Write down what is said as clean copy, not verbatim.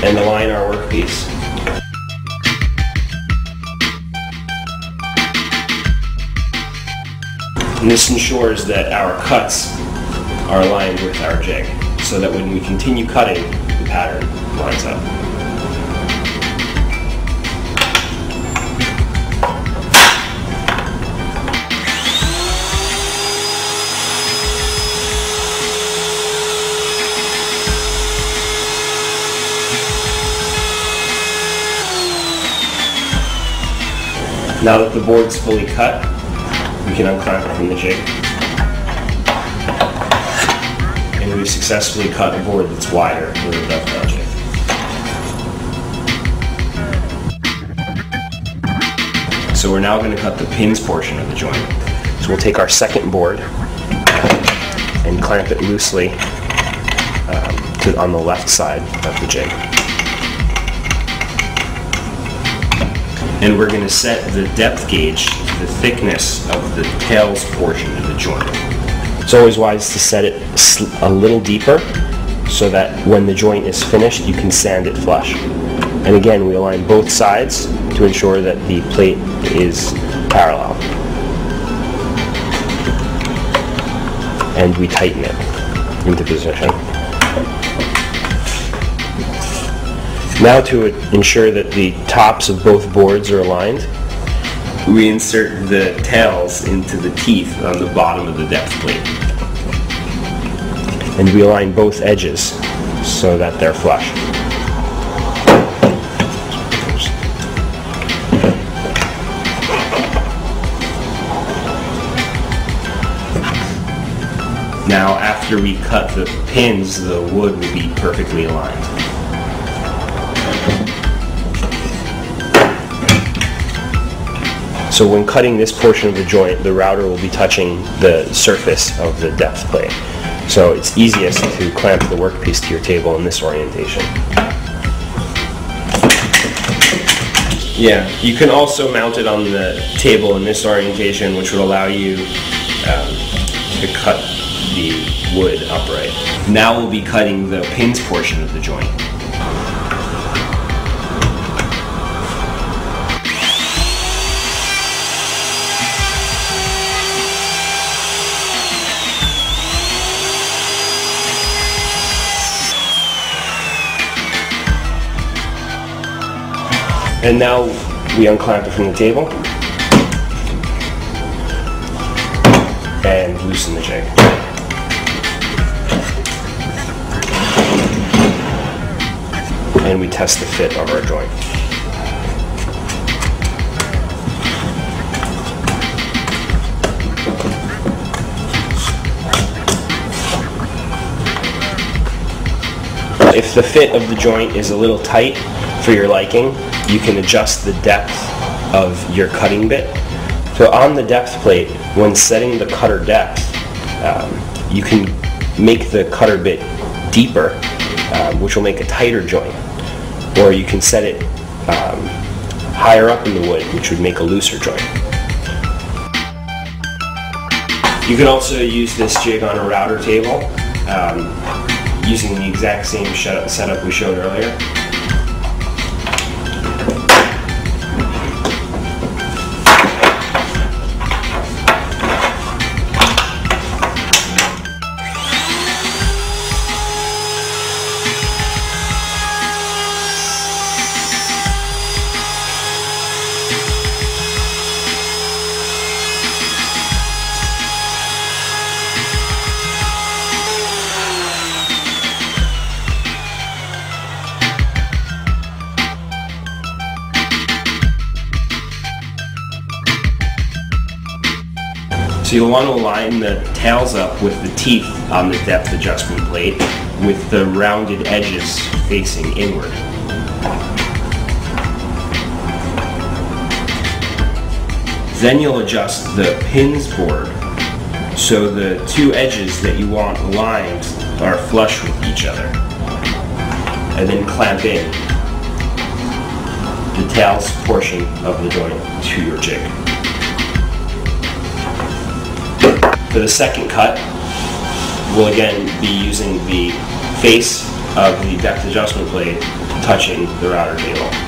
and align our workpiece. And this ensures that our cuts are aligned with our jig, so that when we continue cutting, the pattern lines up. Now that the board's fully cut, we can unclamp it from the jig. And we've successfully cut a board that's wider with a dovetail jig. So we're now going to cut the pins portion of the joint. So we'll take our second board and clamp it loosely on the left side of the jig. And we're going to set the depth gauge to the thickness of the tails portion of the joint. It's always wise to set it a little deeper so that when the joint is finished you can sand it flush. And again, we align both sides to ensure that the plate is parallel. And we tighten it into position. Now, to ensure that the tops of both boards are aligned, we insert the tails into the teeth on the bottom of the depth plate. And we align both edges so that they're flush. Now, after we cut the pins, the wood will be perfectly aligned. So when cutting this portion of the joint, the router will be touching the surface of the depth plate. So it's easiest to clamp the workpiece to your table in this orientation. Yeah, you can also mount it on the table in this orientation, which would allow you to cut the wood upright. Now we'll be cutting the pins portion of the joint. And now we unclamp it from the table and loosen the jig. And we test the fit of our joint. If the fit of the joint is a little tight for your liking, you can adjust the depth of your cutting bit. So on the depth plate, when setting the cutter depth, you can make the cutter bit deeper, which will make a tighter joint. Or you can set it higher up in the wood, which would make a looser joint. You can also use this jig on a router table, using the exact same setup we showed earlier. So you'll want to align the tails up with the teeth on the depth adjustment plate with the rounded edges facing inward. Then you'll adjust the pins board so the two edges that you want aligned are flush with each other. And then clamp in the tails portion of the joint to your jig. For the second cut, we'll again be using the face of the depth adjustment plate touching the router table.